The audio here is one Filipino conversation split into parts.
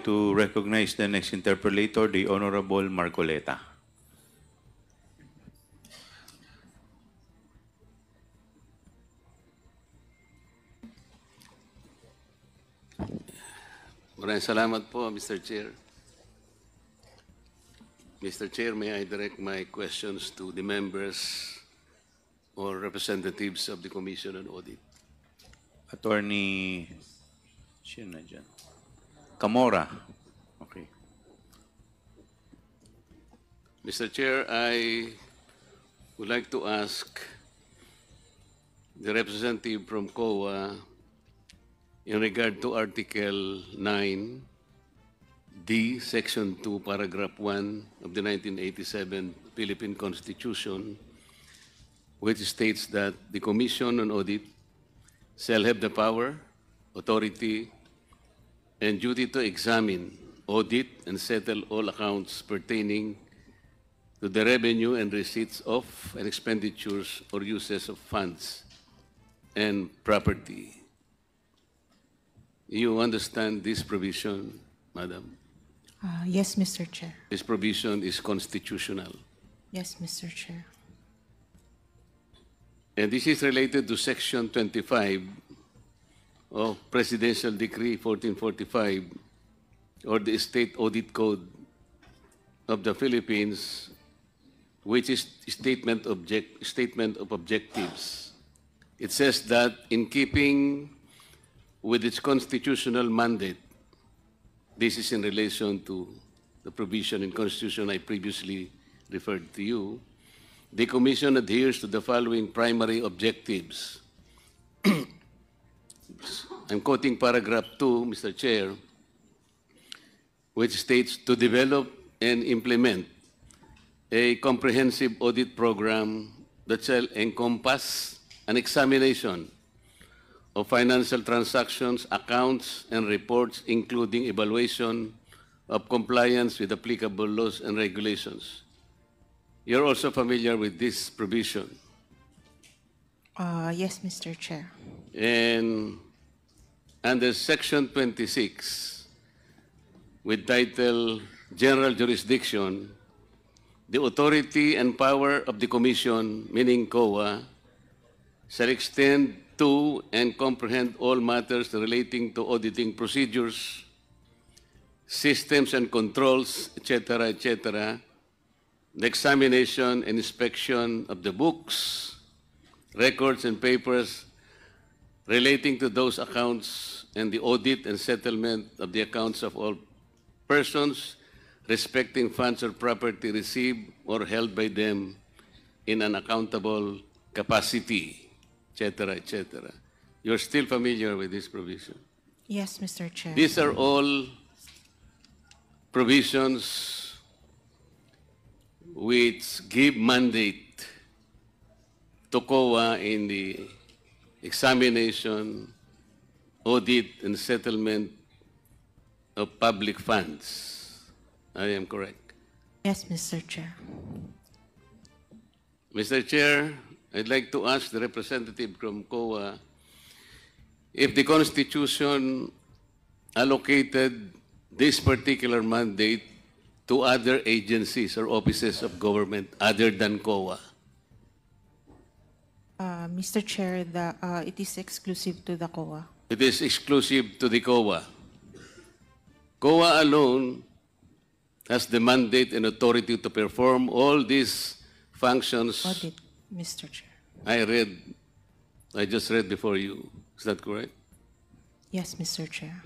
like to recognize the next interpolator, the Honorable Marcoleta. Maraming salamat po, Mr. Chair. Mr. Chair, may I direct my questions to the members or representatives of the Commission on Audit? Attorney, sino na dyan? Camora. Okay. Mr. Chair, I would like to ask the representative from COA in regard to Article 9D, Section 2, Paragraph 1 of the 1987 Philippine Constitution, which states that the Commission on Audit shall have the power, authority, and duty to examine, audit, and settle all accounts pertaining to the revenue and receipts of and expenditures or uses of funds and property. You understand this provision, Madam? Yes, Mr. Chair. This provision is constitutional. Yes, Mr. Chair. And this is related to Section 25 of Presidential Decree 1445 or the State Audit Code of the Philippines, which is statement of objectives. It says that in keeping with its constitutional mandate, this is in relation to the provision in Constitution I previously referred to you, the Commission adheres to the following primary objectives. I'm quoting paragraph 2, Mr. Chair, which states to develop and implement a comprehensive audit program that shall encompass an examination of financial transactions, accounts, and reports, including evaluation of compliance with applicable laws and regulations. You're also familiar with this provision. Yes, Mr. Chair. And under Section 26, with title General Jurisdiction, the authority and power of the Commission, meaning COA, shall extend to and comprehend all matters relating to auditing procedures, systems and controls, etc., etc., the examination and inspection of the books, records, and papers relating to those accounts, and the audit and settlement of the accounts of all persons respecting funds or property received or held by them in an accountable capacity, etc., etc. You're still familiar with this provision? Yes, Mr. Chair. These are all provisions which give mandate to COA in the examination, audit, and settlement of public funds. I am correct. Yes, Mr. Chair. Mr. Chair, I'd like to ask the representative from COA if the Constitution allocated this particular mandate to other agencies or offices of government other than COA. Mr. Chair, it is exclusive to the COA. It is exclusive to the COA. COA alone has the mandate and authority to perform all these functions. Audit, Mr. Chair. I just read before you. Is that correct? Yes, Mr. Chair.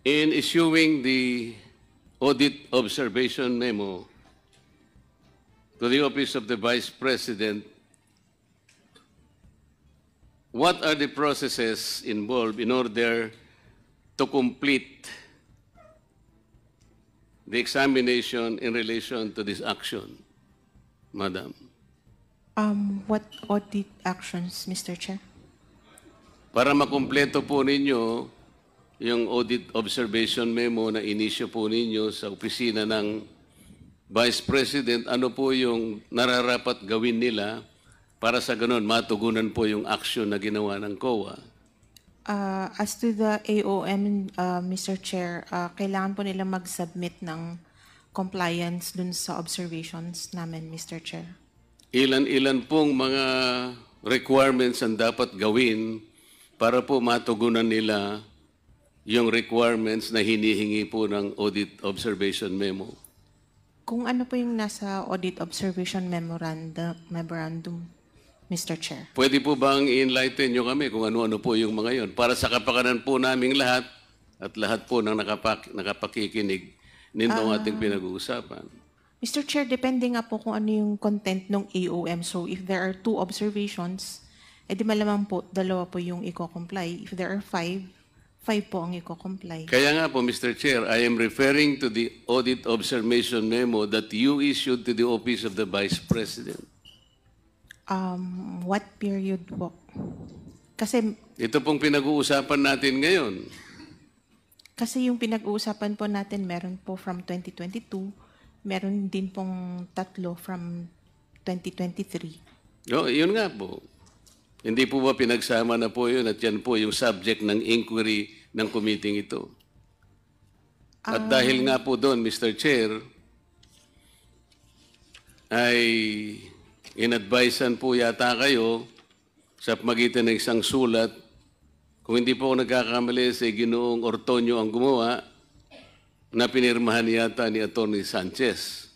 In issuing the audit observation memo to the Office of the Vice President, what are the processes involved in order to complete the examination in relation to this action, Madam? What audit actions, Mr. Chair? Para makumpleto po ninyo yung audit observation memo na inisyo po ninyo sa opisina ng Vice President, ano po yung nararapat gawin nila para sa ganun matugunan po yung action na ginawa ng COA? As to the AOM, Mr. Chair, kailangan po nila mag-submit ng compliance dun sa observations namin, Mr. Chair. Ilan-ilan pong mga requirements ang dapat gawin para po matugunan nila yung requirements na hinihingi po ng Audit Observation Memo. Kung ano po yung nasa Audit Observation Memorandum, Mr. Chair. Pwede po bang i-enlighten nyo kami kung ano-ano po yung mga yon para sa kapakanan po naming lahat at lahat po ng nakapakikinig nitong ating pinag-uusapan? Mr. Chair, depende nga po kung ano yung content ng AOM. So if there are 2 observations, edi malamang po, 2 po yung i-comply. If there are 5, 5 po ang i-comply. Kaya nga po, Mr. Chair, I am referring to the Audit Observation Memo that you issued to the Office of the Vice President. What period po? Kasi Ito pong pinag-uusapan natin ngayon. yung pinag-uusapan po natin, meron po from 2022, meron din pong 3 from 2023. Yun nga po. Hindi po ba pinagsama na po yun at yan po yung subject ng inquiry ng committee ito? At dahil nga po doon, Mr. Chair, ay in-advisean po yata kayo sa magitan ng isang sulat. Kung hindi po ako nagkakamali, si Ginoong Ortonio ang gumawa na pinirmahan yata ni Atty. Sanchez.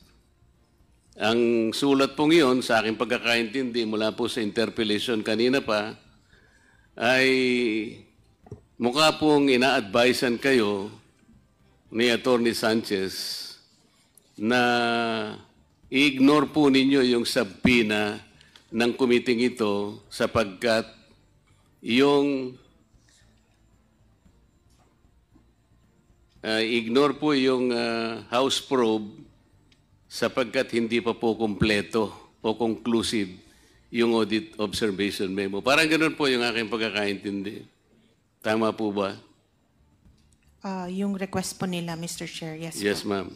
Ang sulat pong iyon, sa aking pagkakaintindi mula po sa interpellation kanina pa, ay mukha pong ina-advisean kayo ni Atty. Sanchez na i-ignore po ninyo yung subpoena ng committee ito sapagkat yung ignore po yung House probe sapagkat hindi pa po kumpleto o conclusive yung Audit Observation Memo. Parang ganun po yung aking pagkakaintindi. Tama po ba? Yung request po nila, Mr. Chair, yes, Yes, po. ma'am.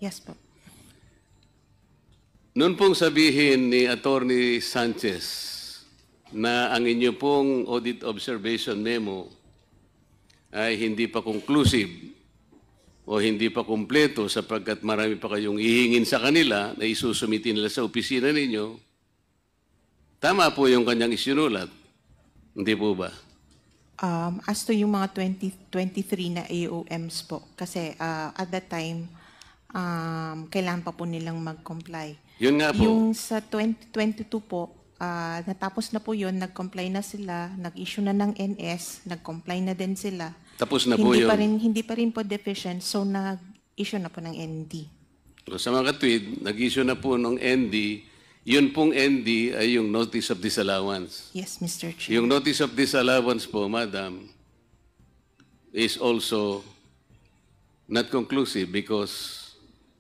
Yes po. Noon pong sabihin ni Atty. Sanchez na ang inyo pong Audit Observation Memo ay hindi pa conclusive o hindi pa kumpleto sapagkat marami pa kayong ihingin sa kanila na isusumitin nila sa opisina ninyo, tama po yung kanyang isinulat. Hindi po ba? As to yung mga 2023 na AOMs po, kasi at that time, kailangan pa po nilang mag-comply. Yun nga po. Yung sa 2022 po, natapos na po yun, nag-comply na sila, nag-issue na ng NS, nag-comply na din sila. Tapos na po yun. Hindi pa rin po deficient, so nag-issue na po ng ND. So, sa mga katwid, nag-issue na po ng ND. Yun pong ND ay yung Notice of Disallowance. Yes, Mr. Chair. Yung Notice of Disallowance po, Madam, is also not conclusive because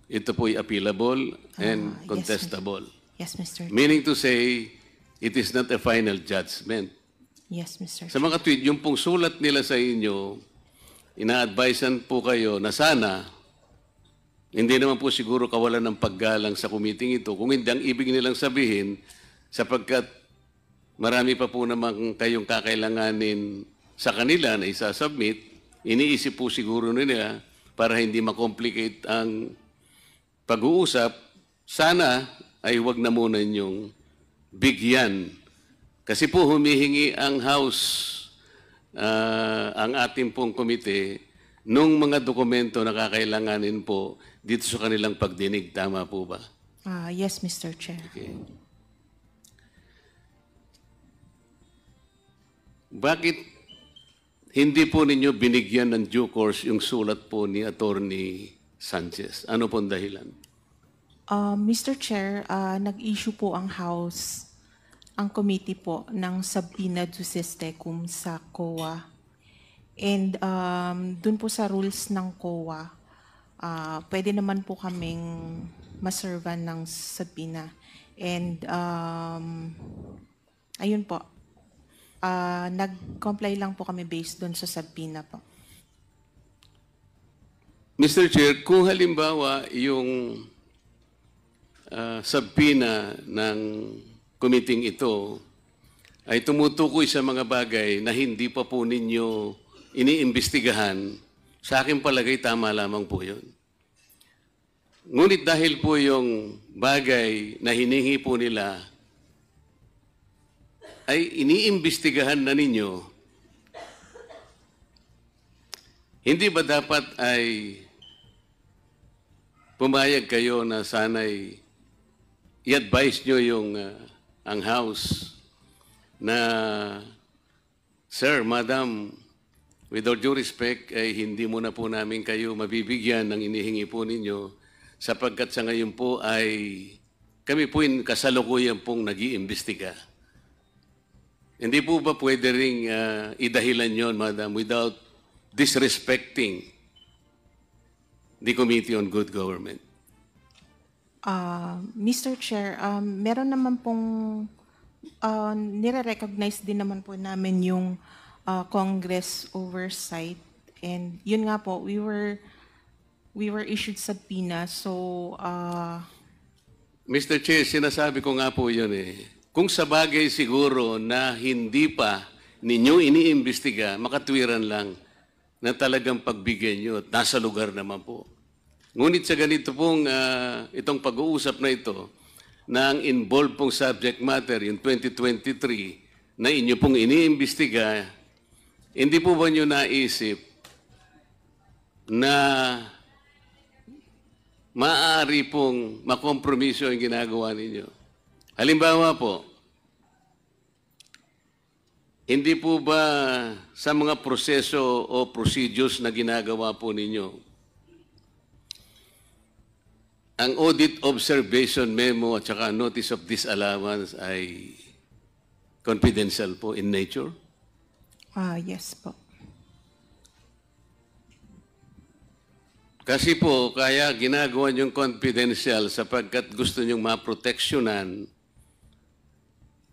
ito po ay appealable and yes, contestable. Yes, Mr. Chair. Meaning to say, it is not a final judgment. Yes, Mr. Sa mga tweet, yung pong sulat nila sa inyo, ina-advisean po kayo na sana, hindi naman po siguro kawalan ng paggalang sa committee ito. Kung hindi, ang ibig nilang sabihin, sapagkat marami pa po namang kayong kakailanganin sa kanila na isasubmit, iniisip po siguro nila para hindi makomplicate ang pag-uusap, sana ay huwag na muna ninyong bigyan. Kasi po humihingi ang House, ang ating pong komite, nung mga dokumento na kakailanganin po dito sa kanilang pagdinig. Tama po ba? Yes, Mr. Chair. Okay. Bakit hindi po ninyo binigyan ng due course yung sulat po ni Atty. Sanchez? Ano pong dahilan? Mr. Chair, nag-issue po ang House, ang committee po, ng subpoena juris tecum sa COA. And dun po sa rules ng COA, pwede naman po kaming maservan ng subpoena. And ayun po, nag-comply lang po kami based dun sa subpoena po. Mr. Chair, kung halimbawa yung subpoena ng committee ito ay tumutukoy sa mga bagay na hindi pa po ninyo iniimbestigahan, sa aking palagay tama lamang po yun. Ngunit dahil po yung bagay na hiningi po nila ay iniimbestigahan na ninyo, hindi ba dapat ay pumayag kayo na sana'y i-advise nyo yung ang House na, Sir, Madam, with all due respect, ay hindi muna po namin kayo mabibigyan ng inihingi po ninyo sapagkat sa ngayon po ay kami po yung kasalukuyan pong nag-iimbestiga. Hindi po ba pwede ring idahilan yon, Madam, without disrespecting the Committee on Good Government? Mr. Chair, meron naman pong nire-recognize din naman po namin yung Congress oversight, and yun nga po, we were issued subpoena, so Mr. Chair, sinasabi ko nga po yun eh. Kung sa bagay siguro na hindi pa ninyo iniimbestiga, makatwiran lang na talagang pagbigyan nyo at nasa lugar naman po. Ngunit sa ganito pong itong pag-uusap na ito, na ang involved pong subject matter, yung 2023, na inyo pong iniimbestiga, hindi po ba nyo naisip na maaari pong makompromiso ang ginagawa ninyo? Halimbawa po, hindi po ba sa mga proseso o procedures na ginagawa po ninyo, ang audit observation memo at saka notice of disallowance ay confidential po in nature? yes po. Kasi po, kaya ginagawa niyong confidential sapagkat gusto niyong maproteksyonan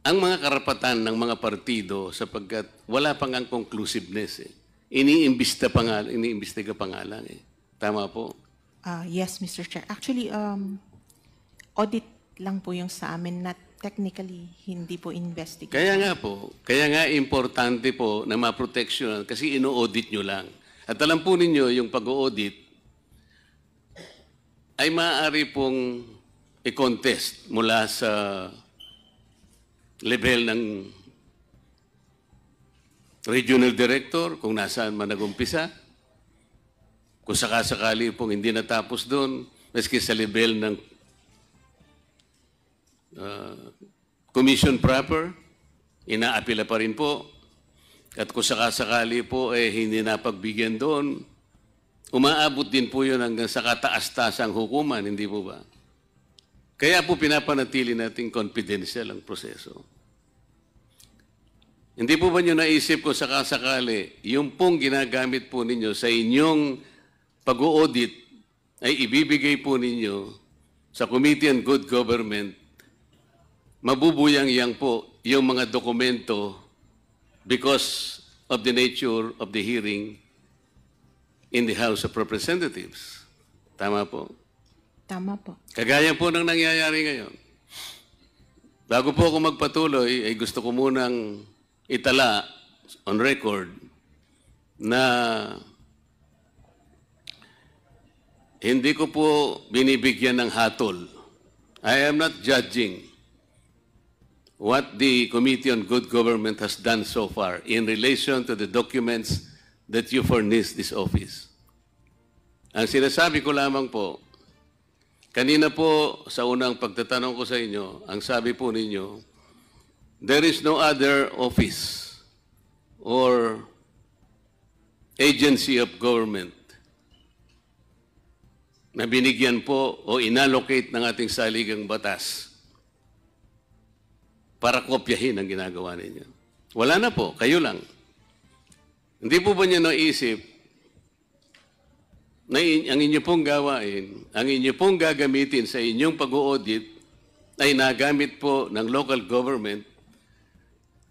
ang mga karapatan ng mga partido sapagkat wala pang ang conclusiveness. Iniimbestiga pa nga lang. Tama po? Yes, Mr. Chair. Actually, audit lang po yung sa amin, not technically, hindi po investigate. Kaya nga importante po na maproteksyonan kasi ino-audit nyo lang. At alam po ninyo, yung pag-audit ay maaari pong i-contest mula sa level ng regional director, kung nasaan man nagumpisa. Kung sakasakali pong hindi natapos doon, maski sa level ng commission proper, inaapila pa rin po. At kung sakasakali po hindi napagbigyan doon, umaabot din po yun hanggang sa kataas-tasang hukuman, hindi po ba? Kaya po pinapanatili natin confidential ang proseso. Hindi po ba nyo naisip kung sakasakali, yung pong ginagamit po ninyo sa inyong pag-audit ay ibibigay po ninyo sa Committee on Good Government, mabubuyang-yang po yung mga dokumento because of the nature of the hearing in the House of Representatives. Tama po? Tama po. Kagaya po ng nangyayari ngayon. Bago po ako magpatuloy, ay gusto ko munang itala on record na hindi ko po binibigyan ng hatol. I am not judging what the Committee on Good Government has done so far in relation to the documents that you furnished this office. Ang sinasabi ko lamang po, kanina po sa unang pagtatanong ko sa inyo, ang sabi po ninyo, there is no other office or agency of government na binigyan po o inallocate ng ating saligang batas para kopyahin ang ginagawa ninyo. Wala na po, kayo lang. Hindi po ba niyo naisip na ang inyo pong gawain, ang inyo pong gagamitin sa inyong pag-audit ay nagamit po ng local government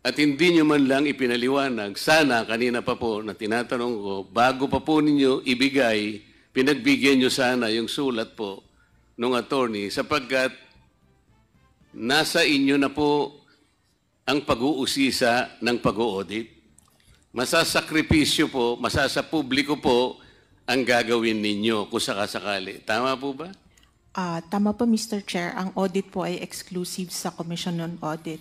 at hindi nyo man lang ipinaliwanag, sana kanina pa po na tinatanong ko, bago pa po ninyo ibigay, pinagbigyan nyo sana yung sulat po ng attorney sapagkat nasa inyo na po ang pag-uusisa ng pag-audit. Masasakripisyo po, masasapubliko po ang gagawin ninyo kung sakasakali. Tama po ba? Tama po, Mr. Chair. Ang audit po ay exclusive sa Commission on Audit.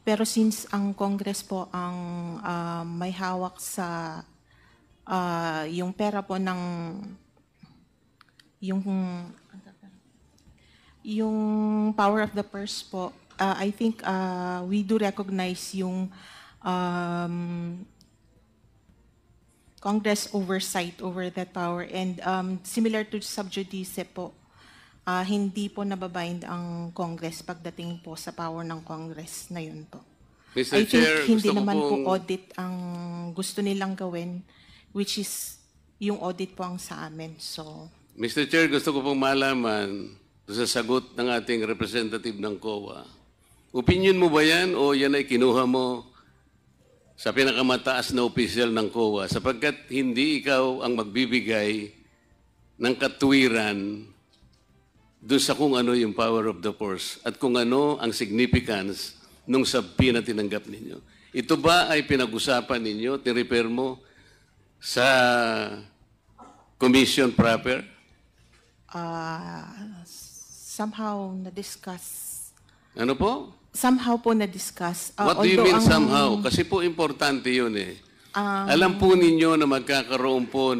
Pero since ang Congress po ang may hawak sa yung pera po ng yung power of the purse po, I think we do recognize yung Congress oversight over that power, and similar to sub judice po, hindi po nababind ang Congress pagdating po sa power ng Congress na yun po. Mr. I think Chair, hindi gusto ko naman po pong- audit ang gusto nilang gawin, which is yung audit po ang sa amin. So, Mr. Chair, gusto ko pong malaman sa sagot ng ating representative ng COA. Opinion mo ba yan o yan ay kinuha mo sa pinakamataas na opisyal ng COA sapagkat hindi ikaw ang magbibigay ng katwiran doon sa kung ano yung power of the purse at kung ano ang significance nung sabpi na tinanggap ninyo. Ito ba ay pinag-usapan ninyo, tirepair mo sa commission proper? somehow na-discuss. Ano po? Somehow po na-discuss. What do you Although mean ang- somehow? Kasi po importante yun eh. Alam po ninyo na magkakaroon po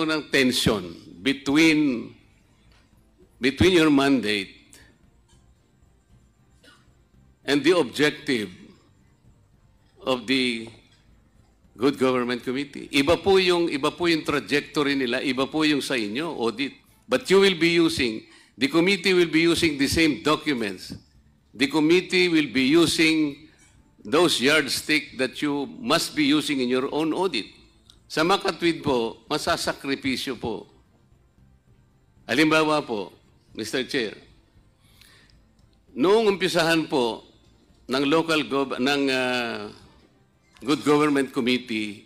ng tension between your mandate and the objective of the Good Government Committee. Iba po yung trajectory nila, iba po yung sa inyo, audit. But you will be using, the committee will be using the same documents. The committee will be using those yardstick that you must be using in your own audit. Sa makatwid po, masasakripisyo po. Halimbawa po, Mr. Chair, noong umpisahan po ng Good Government Committee,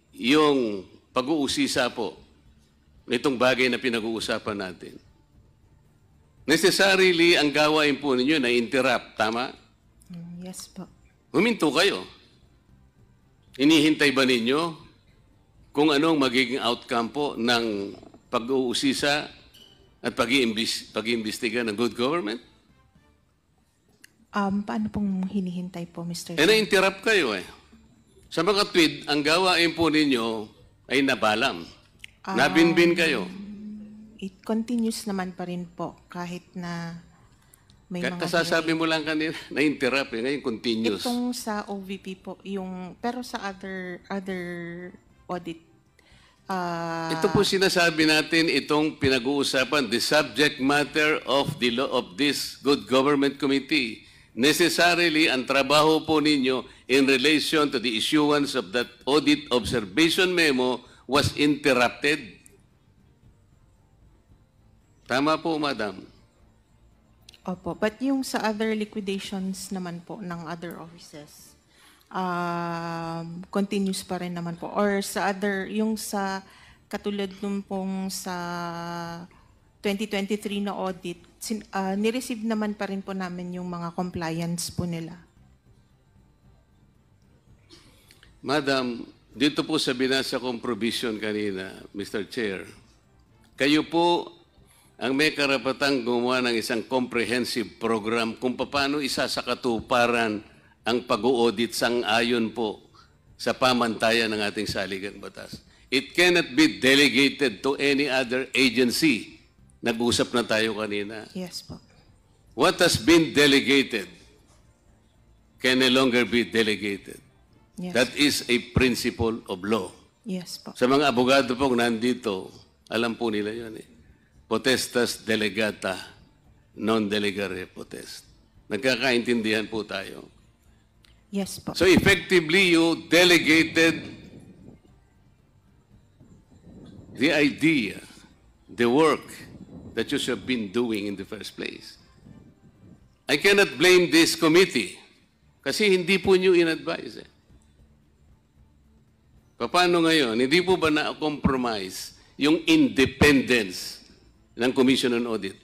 yung pag-uusisa po nitong bagay na pinag-uusapan natin. Necessarily, ang gawain po ninyo na interrupt, tama? Yes po. Huminto kayo. Hinihintay ba ninyo kung anong magiging outcome po ng pag-uusisa at pag-iimbestiga ng good government? Paano pong hinihintay po, Mr. Eh, Chair? na-interrupt kayo eh. Sa mga tweet, ang gawain po ninyo ay nabalam. Nabinbin kayo. It continues naman pa rin po kahit na may mga Kasasabi mo lang kanina, na-interrupt eh. Ngayon, continuous. itong sa OVP po, pero sa other audit, Ito po sinasabi natin, itong pinag-uusapan, the subject matter of this Good Government Committee. Necessarily, ang trabaho po ninyo in relation to the issuance of that audit observation memo was interrupted. Tama po, Madam. Opo, but yung sa other liquidations naman po ng other offices, continues pa rin naman po. Or sa yung sa katulad nung pong sa 2023 na audit, nireceive naman pa rin po namin yung mga compliance po nila. Madam, dito po sa binasa kong provision kanina, Mr. Chair, kayo po ang may karapatang gumawa ng isang comprehensive program kung paano isasakatuparan ang pag-audit sang-ayon po sa pamantayan ng ating saligang batas. It cannot be delegated to any other agency. Nag-usap na tayo kanina. Yes po. What has been delegated can no longer be delegated. Yes. That is a principle of law. Yes po. Sa mga abogado pong nandito, alam po nila yun eh. Potestas delegata, non delegare potest. Nagkakaintindihan po tayo. Yes po. So effectively, you delegated the idea, the work that you should have been doing in the first place. I cannot blame this committee kasi hindi po nyo in-advise eh. Paano ngayon? Hindi po ba na-compromise yung independence ng Commission on Audit?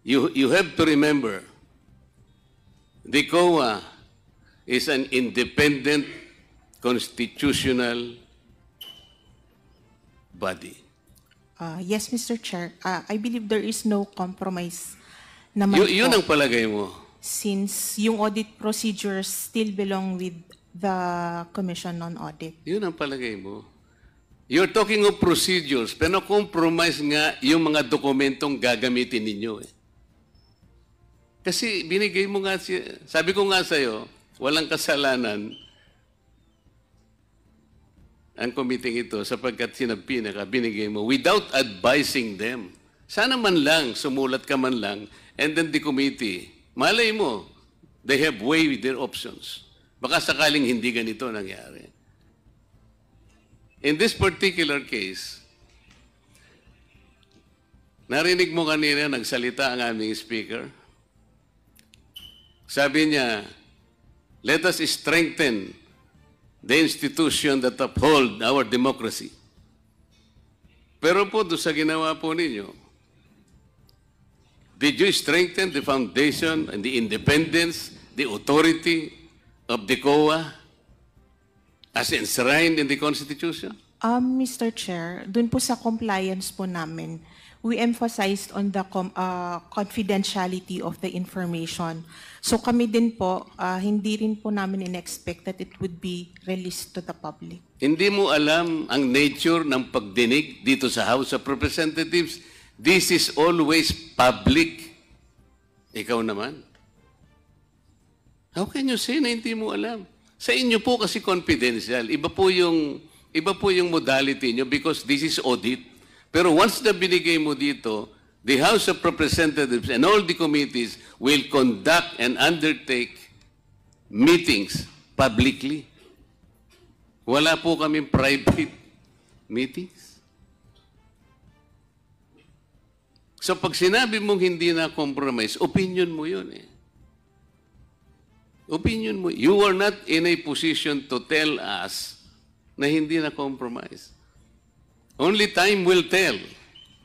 you have to remember, the COA is an independent constitutional body. Yes, Mr. Chair. I believe there is no compromise naman Yun po, ang palagay mo. since yung audit procedures still belong with the Commission on Audit. Yun ang palagay mo. You're talking of procedures, pero compromise nga yung mga dokumentong gagamitin ninyo. Kasi binigay mo nga, sabi ko nga sa'yo, walang kasalanan ang committee ito sapagkat binigay mo without advising them. Sana man lang, sumulat ka man lang, and then the committee, malay mo, they have weighed their options. Baka sakaling hindi ganito nangyari. In this particular case, narinig mo kanina, nagsalita ang aming speaker. Sabi niya, let us strengthen the institution that uphold our democracy. Pero po, doon sa ginawa po ninyo, did you strengthen the foundation and the independence, the authority of the COA as enshrined in the Constitution? Mr. Chair, dun po sa compliance po namin, we emphasized on the confidentiality of the information. So kami din po, hindi rin po namin in-expect that it would be released to the public. Hindi mo alam ang nature ng pagdinig dito sa House of Representatives. This is always public. Ikaw naman. How can you say na hindi mo alam? Sa inyo po kasi confidential. Iba po yung modality nyo because this is audit. Pero once na binigay mo dito, the House of Representatives and all the committees will conduct and undertake meetings publicly. Wala po kaming private meetings. So pag sinabi mong hindi na compromise, opinion mo yun eh. Opinion mo. You are not in a position to tell us na hindi na compromise. Only time will tell.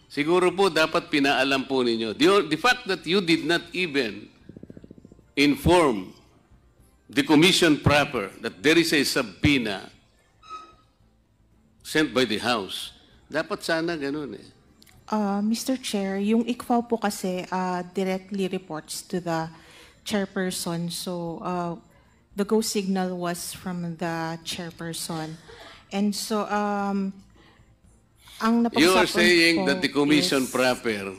Siguro po dapat pinaalam po ninyo. The fact that you did not even inform the commission proper that there is a subpoena sent by the House, dapat sana ganun eh. Mr. Chair, yung ICFAO po kasi directly reports to the chairperson. So the go signal was from the chairperson. And so ang napag-usapan You are saying po that the commission is- proper,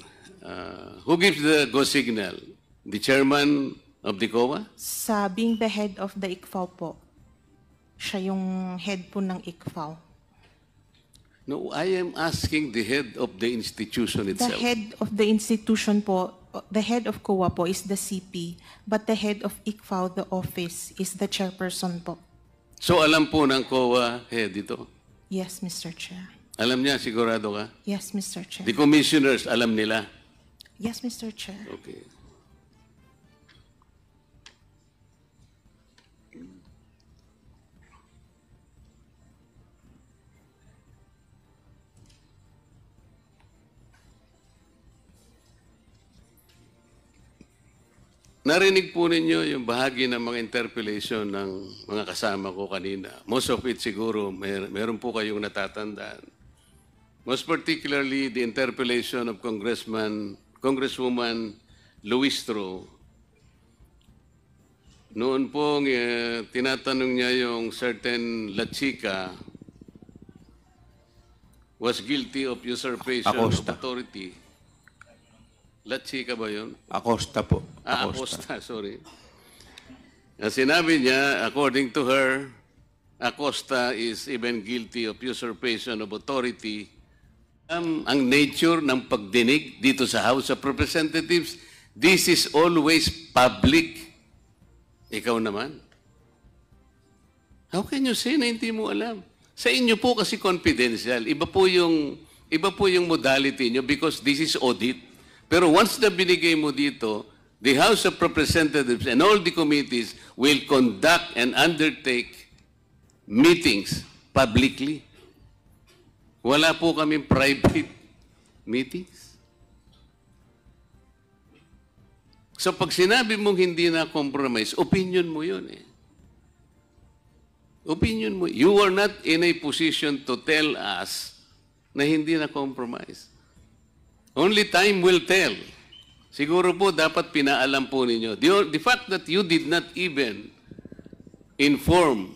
who gives the go signal? The chairman of the COA? Sa being the head of the ICFAO po, siya yung head po ng ICFAO. No, I am asking the head of the institution The itself. head of the institution po, the head of COA po is the CP, but the head of ICFAO, the office, is the chairperson po. So alam po ng COA head ito? Yes, Mr. Chair. Alam niya, sigurado ka? Yes, Mr. Chair. The commissioners, alam nila? Yes, Mr. Chair. Okay. Narinig po ninyo yung bahagi ng mga interpellation ng mga kasama ko kanina. Most of it siguro, meron po kayong natatandaan. Most particularly, the interpellation of Congresswoman Luistro. Noon pong tinatanong niya yung certain La Chica was guilty of usurpation Acosta. of authority. La Chica ba yun? Acosta po. Acosta, sorry. Sinabi niya, according to her, Acosta is even guilty of usurpation of authority. Ang nature ng pagdinig dito sa House of Representatives, this is always public. Ikaw naman. How can you say na hindi mo alam? Sa inyo po kasi confidential. Iba po yung modality nyo because this is audit. Pero once na binigay mo dito, the House of Representatives and all the committees will conduct and undertake meetings publicly. Wala po kaming private meetings. So pag sinabi mong hindi na compromise, opinion mo yun eh. Opinion mo. You are not in a position to tell us na hindi na compromise. Only time will tell. Siguro po dapat pinaalam po ninyo. The fact that you did not even inform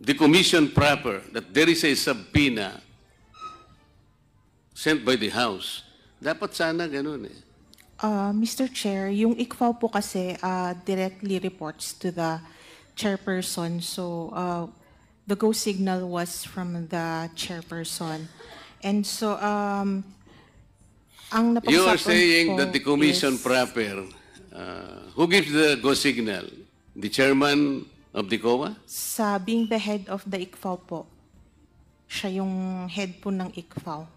the commission proper that there is a subpoena sent by the House, dapat sana ganun eh. Mr. Chair, yung ICFAO po kasi directly reports to the chairperson. So the go signal was from the chairperson. And so ang napag-usapan You are saying po that the commission is- proper, who gives the go signal? The chairman of the COA? Sa being the head of the ICFAO po, siya yung head po ng ICFAO.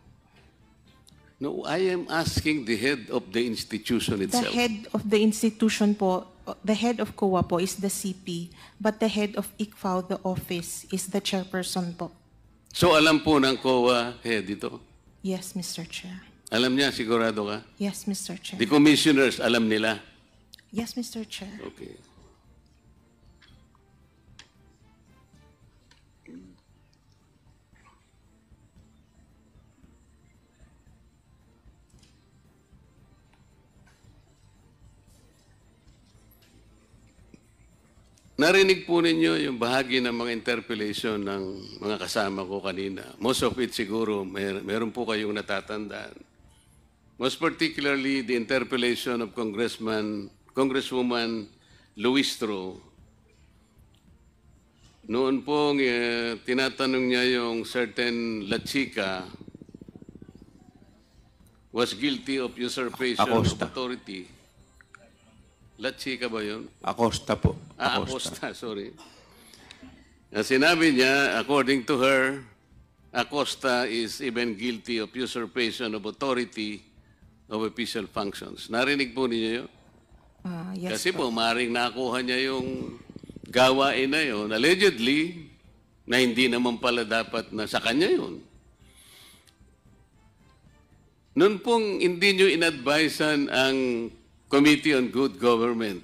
No, I am asking the head of the institution The itself. head of the institution po, the head of COA po is the CP, but the head of ICFAO, the office, is the chairperson po. So alam po ng COA head ito? Yes, Mr. Chair. Alam niya, sigurado ka? Yes, Mr. Chair. The commissioners, alam nila? Yes, Mr. Chair. Okay. Narinig po ninyo yung bahagi ng mga interpellation ng mga kasama ko kanina. Most of it siguro, meron po kayong natatandaan. Most particularly, the interpellation of Congresswoman Luistro. Noon pong tinatanong niya yung certain La Chica was guilty of usurpation Acosta. of authority. La Chica ba yun? Acosta po. Acosta, sorry. Sinabi niya, according to her, Acosta is even guilty of usurpation of authority of official functions. Narinig po ninyo yun? Yes Kasi po. po, maaaring nakuha niya yung gawain na yun, allegedly, na hindi naman pala dapat na sa kanya yun. Noon pong hindi nyo inadvisean ang Committee on Good Government,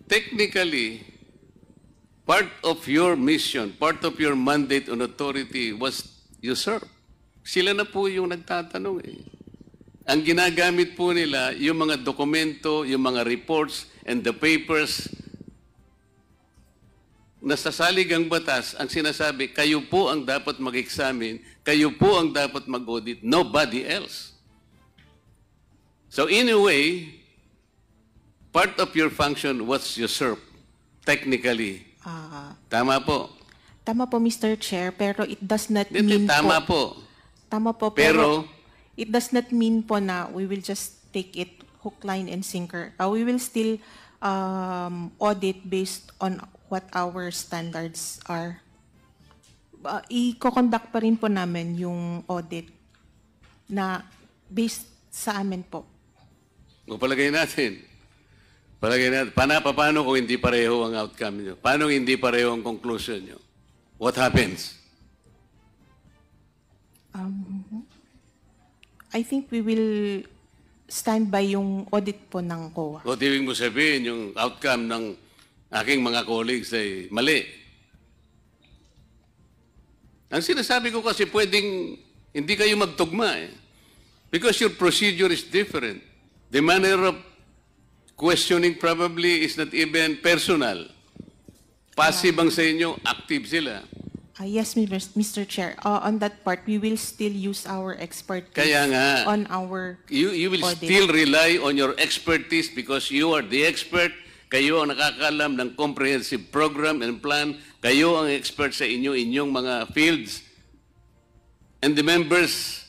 technically, part of your mission, part of your mandate on authority was usurped. Sila na po yung nagtatanong eh. Ang ginagamit po nila, yung mga dokumento, yung mga reports, and the papers na sa saligang batas, ang sinasabi, kayo po ang dapat mag-examine, kayo po ang dapat mag-audit, nobody else. So in a way, part of your function was usurped, technically. Tama po. Tama po, Mr. Chair, pero it does not Hindi, mean tama po. po. Tama po, Pero- pero it does not mean po na we will just take it hook, line, and sinker. We will still audit based on what our standards are. I-conduct pa rin po namin yung audit na based sa amin po. O palagay natin, paano kung hindi pareho ang outcome nyo? Paano hindi pareho ang conclusion nyo? What happens? I think we will stand by yung audit po ng COA. O ibig mo sabihin, yung outcome ng aking mga colleagues ay mali. Ang sinasabi ko kasi pwedeng hindi kayo magtugma eh. Because your procedure is different. The manner of questioning probably is not even personal. Passive ang sa inyo, active sila. Yes, Mr. Chair. On that part, we will still use our expertise Kaya nga, on our You will audit. still rely on your expertise because you are the expert. Kayo ang nakakalam ng comprehensive program and plan. Kayo ang expert sa inyong mga fields. And the members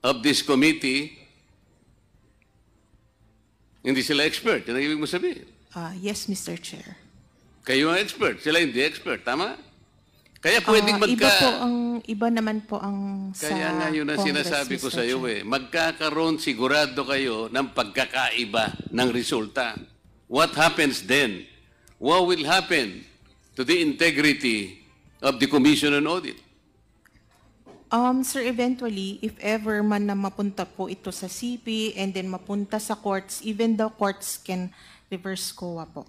of this committee, hindi sila expert. Yan ang ibig mo sabihin. Yes, Mr. Chair. Kayo ang expert. Sila hindi expert. Tama? Kaya pwedeng Iba naman po ang sa Kaya nga yun ang Congress, sinasabi ko Mr. sa iyo Chair. magkakaroon sigurado kayo ng pagkakaiba ng resulta. What happens then? What will happen to the integrity of the Commission on Audit? Sir, eventually, if ever man na mapunta po ito sa CP and then mapunta sa courts, even the courts can reverse COA po.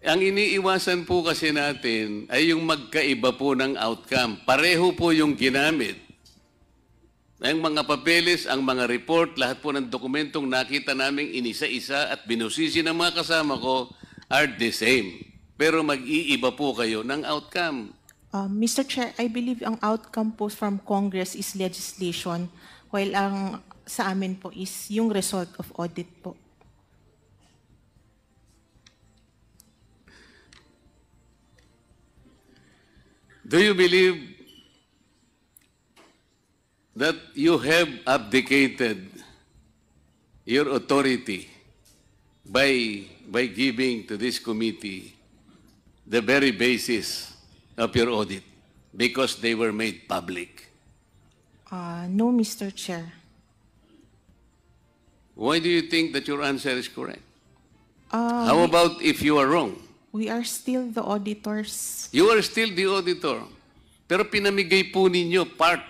Ang iniiwasan po kasi natin ay yung magkaiba po ng outcome. Pareho po yung ginamit. Ang mga papeles, ang mga report, lahat po ng dokumentong nakita naming inisa-isa at binusisi ng mga kasama ko are the same. Pero mag-iiba po kayo ng outcome. Mr. Chair, I believe ang outcome po from Congress is legislation, while ang sa amin po is yung result of audit po. Do you believe that you have abdicated your authority by giving to this committee the very basis of your audit because they were made public? No, Mr. Chair. Why do you think that your answer is correct? How about if you are wrong? We are still the auditors. You are still the auditor. Pero pinamigay po ninyo part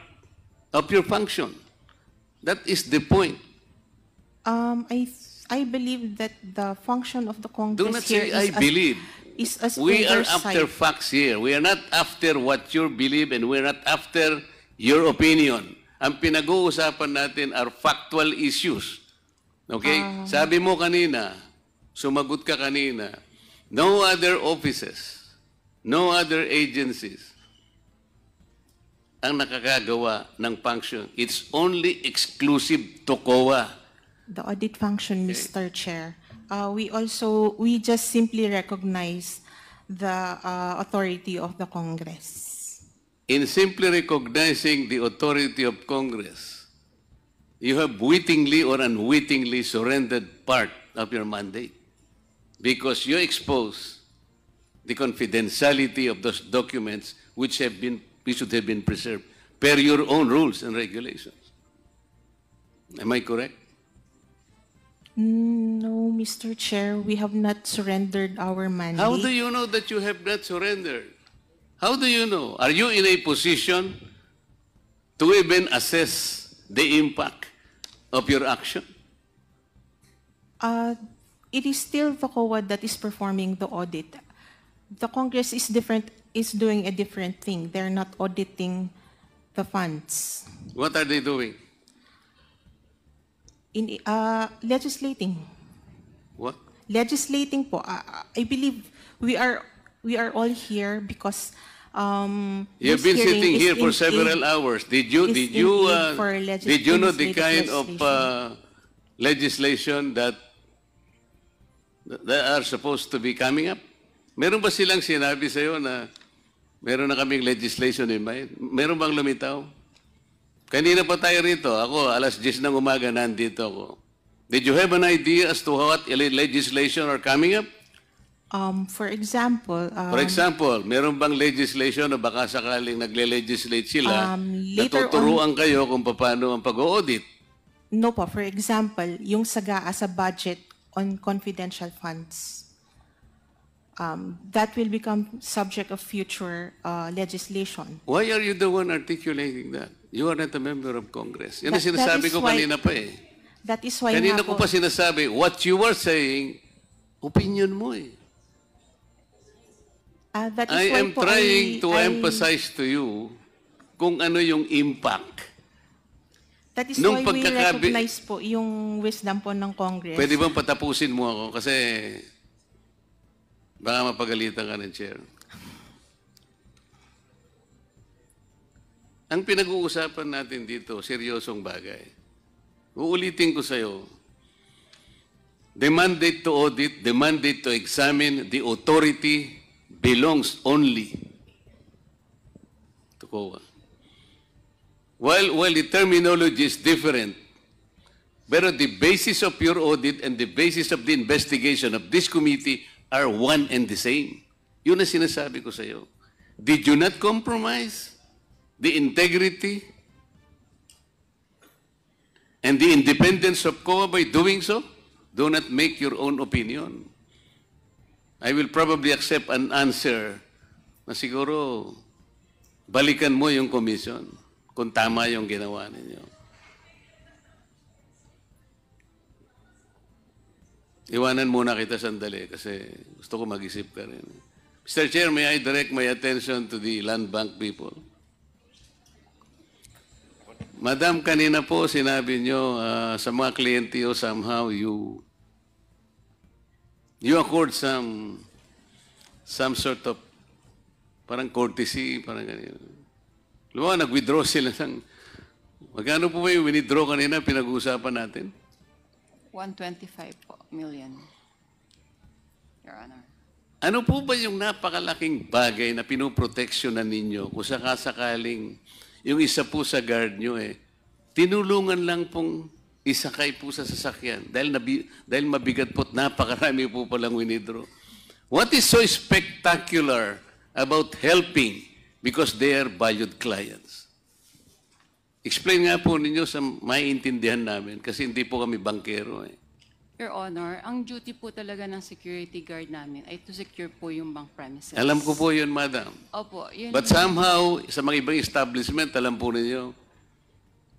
of your function. That is the point. I believe that the function of the Congress Do not here say, I believe. is as We are oversight. after facts here. We are not after what you believe and we are not after your opinion. Ang pinag-uusapan natin are factual issues. Okay? Sabi mo kanina, sumagot ka kanina, no other offices, no other agencies ang nakakagawa ng function. It's only exclusive to COA. The audit function, Mr. Chair. We just simply recognize the authority of the Congress. In simply recognizing the authority of Congress, you have wittingly or unwittingly surrendered part of your mandate because you expose the confidentiality of those documents which should have been preserved per your own rules and regulations. Am I correct? No, Mr. Chair, we have not surrendered our mandate. How do you know that you have not surrendered? How do you know? Are you in a position to even assess the impact of your action? It is still the COA that is performing the audit. The Congress is doing a different thing. They're not auditing the funds. What are they doing? In legislating. What? Legislating po. I believe we are all here because You've this been hearing sitting is here for in several aid- hours. Did is in aid for you know the legislative kind of legislation. legislation that are supposed to be coming up? Meron ba silang sinabi sa'yo na meron na kaming legislation in mind? Meron bang lumitaw? Kanina pa tayo rito. Ako, alas 10 ng umaga, nandito ako. Did you have an idea as to what legislation are coming up? For example, For example, meron bang legislation na baka sakaling nagle-legislate sila, later natuturuan kayo kung paano ang pag-audit? no po, for example, yung SAGAA sa budget on confidential funds. That will become subject of future legislation. Why are you the one articulating that? You are not a member of Congress. Yan ang That sinasabi is ko why- kanina pa eh. That is why Kanina nga ko po, pa sinasabi, what you are saying, opinion mo eh. that is I why am po trying to I- emphasize to you kung ano yung impact. That is Nung why we pagkakabi- recognize po yung wisdom po ng Congress. Pwede bang patapusin mo ako? Kasi baka mapagalitan ka ng chair. Ang pinag-uusapan natin dito, seryosong bagay. Uulitin ko sa'yo, the mandate to audit, the mandate to examine, the authority belongs only to COA. While the terminology is different, pero the basis of your audit and the basis of the investigation of this committee are one and the same. Yun ang sinasabi ko sa iyo. Did you not compromise the integrity and the independence of COA by doing so? Do not make your own opinion. I will probably accept an answer na siguro balikan mo yung commission kung tama yung ginawa ninyo. Iwanan muna kita sandali kasi gusto ko mag-isip ka rin. Mr. Chair, may I direct my attention to the land bank people? Madam, kanina po sinabi nyo sa mga kliyente o somehow you accord some sort of parang courtesy, parang ganyan. Lumawa, nag-withdraw sila ng... Magkano po ba yung withdraw kanina pinag-uusapan natin? 125 million, Your Honor. Ano po ba yung napakalaking bagay na pinoproteksyonan ninyo kung sakasakaling yung isa po sa guard nyo tinulungan lang pong isakay po sa sasakyan dahil mabigat po at napakarami po palang winidraw. What is so spectacular about helping because they are valued clients? Explain nga po ninyo sa maiintindihan namin kasi hindi po kami bankero. Your Honor, ang duty po talaga ng security guard namin ay to secure po yung bank premises. Alam ko po yun, madam. Opo, yun. But somehow, sa mga ibang establishment, alam po ninyo,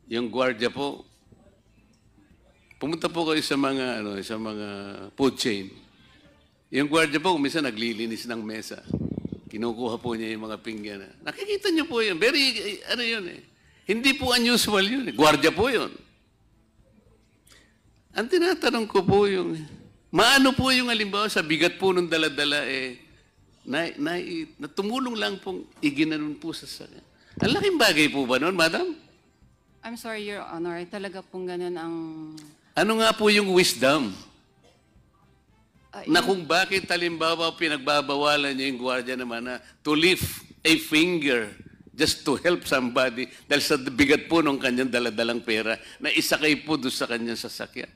yung gwardiya po, pumunta po kayo sa mga food chain. Yung gwardiya po, minsan naglilinis ng mesa. Kinukuha po niya yung mga pinggan. Nakikita niyo po yun. Very, Hindi po unusual yun. Gwardiya po yun. Ang tinatanong ko po yung, maano po yung halimbawa sa bigat po ng dala-dala na tumulong lang pong iginanon po sa sakya. Ang laking bagay po ba noon, madam? I'm sorry, Your Honor. Talaga pong ganun ang... Ano nga po yung wisdom? Na kung bakit halimbawa pinagbabawalan niya yung gwardiya naman na to lift a finger just to help somebody dahil sa bigat po ng kanyang daladalang pera na isakay po doon sa kanyang sasakyan.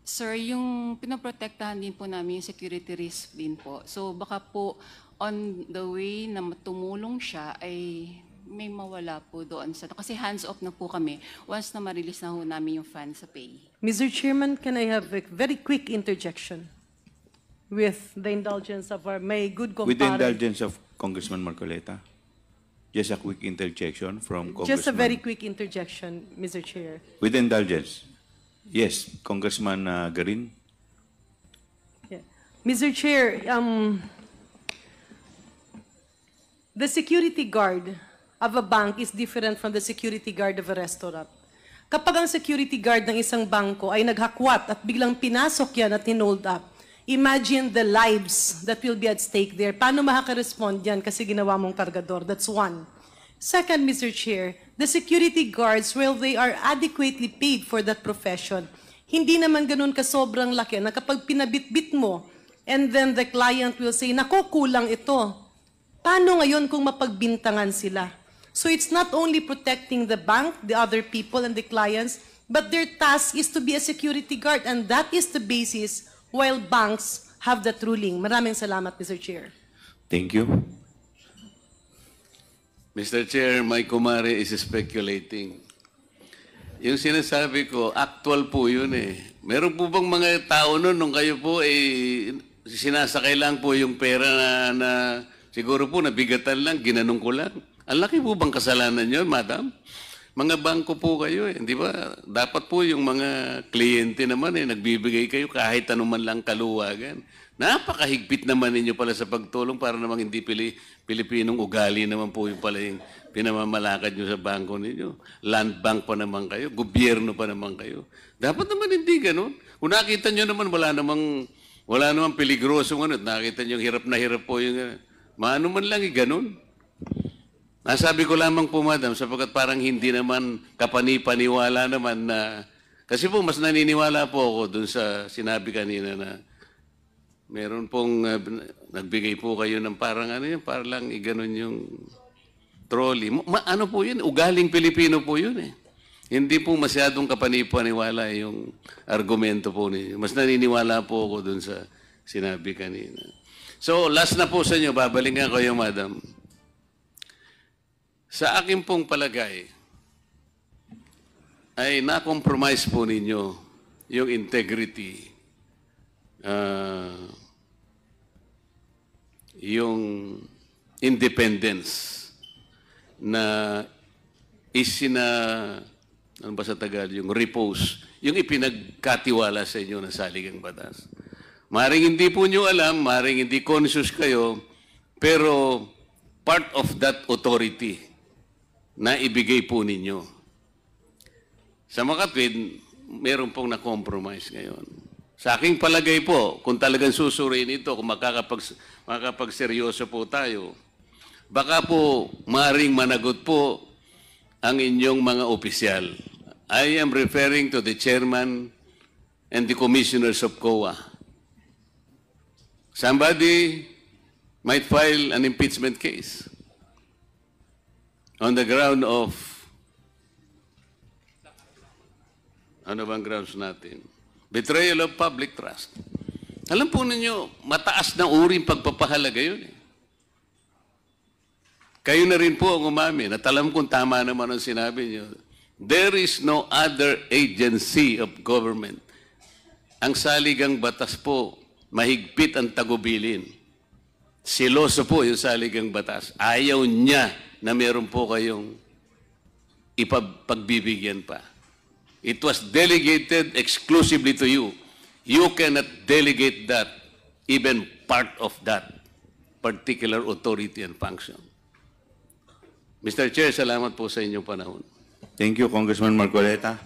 Sir, yung pinoprotektahan din po namin yung security risk din po. So baka po on the way na tumulong siya ay may mawala po doon sa... Kasi hands-off na po kami once na ma-release na ho namin yung funds sa pay. Mr. Chairman, can I have a very quick interjection with the indulgence of my good With the compadre? indulgence of Congressman Marcoleta, just a quick interjection from Congressman. Just a very quick interjection, Mr. Chair. With the indulgence. Yes, Congressman Garin. Yeah. Mr. Chair, the security guard of a bank is different from the security guard of a restaurant. Kapag ang security guard ng isang bangko ay naghakwat at biglang pinasok yan at hinold up, imagine the lives that will be at stake there. Paano makaka-respond yan kasi ginawa mong kargador? That's one. Second, Mr. Chair, the security guards, well, they are adequately paid for that profession. Hindi naman ganun ka sobrang laki na kapag pinabitbit mo, and then the client will say, naku, kulang ito. Paano ngayon kung mapagbintangan sila? So it's not only protecting the bank, the other people, and the clients, but their task is to be a security guard, and that is the basis while banks have that ruling. Maraming salamat, Mr. Chair. Thank you. Mr. Chair, my kumare is speculating. Yung sinasabi ko, actual po yun Meron po bang mga tao nun nung kayo po sinasakay lang po yung pera na siguro po nabigatan lang, ginanong ko lang. Ang laki po bang kasalanan yun, madam? Mga bangko po kayo di ba? Dapat po yung mga kliyente naman nagbibigay kayo kahit anuman lang kaluwagan. Napakahigpit naman ninyo pala sa pagtulong para namang hindi Pilipinong ugali naman po yung pala yung pinamamalakad nyo sa bangko ninyo. Land bank pa naman kayo, gobyerno pa naman kayo. Dapat naman hindi ganun. Kung nakita nyo naman, wala namang peligrosong nakita nyo hirap na hirap po yung maano man lang ganun. Nasabi ko lamang po, madam, sapagkat parang hindi naman kapani-paniwala naman na, kasi po mas naniniwala po ako dun sa sinabi kanina na meron pong nagbigay po kayo ng parang para lang iganon yung trolley. Ano po yun? Ugaling Pilipino po yun Hindi po masyadong kapani-paniwala yung argumento po ninyo. Mas naniniwala po ako dun sa sinabi kanina. So, last na po sa inyo, babalikan ko yung madam. Sa akin pong palagay, ay na-compromise po ninyo yung integrity, yung independence na ano ba sa Tagalog, yung repose, yung ipinagkatiwala sa inyo ng saligang batas. Maring hindi po nyo alam, maring hindi conscious kayo, pero part of that authority na ibigay po ninyo. Sa Makatwid, meron pong na-compromise ngayon. Sa aking palagay po, kung talagang susuriin ito, kung makakapagseryoso po tayo, baka po maring managot po ang inyong mga opisyal. I am referring to the chairman and the commissioners of COA. Somebody might file an impeachment case on the ground of, ano bang grounds natin? Betrayal of public trust. Alam po ninyo, mataas na uring pagpapahalaga yun eh. Kayo na rin po ang umamin at alam kong tama naman ang sinabi niyo. There is no other agency of government. Ang saligang batas po, mahigpit ang tagubilin. Siloso po yung saligang batas. Ayaw niya na meron po kayong ipagbibigyan pa. It was delegated exclusively to you. You cannot delegate that, even part of that particular authority and function. Mr. Chair, salamat po sa inyong panahon. Thank you, Congressman Marcoleta.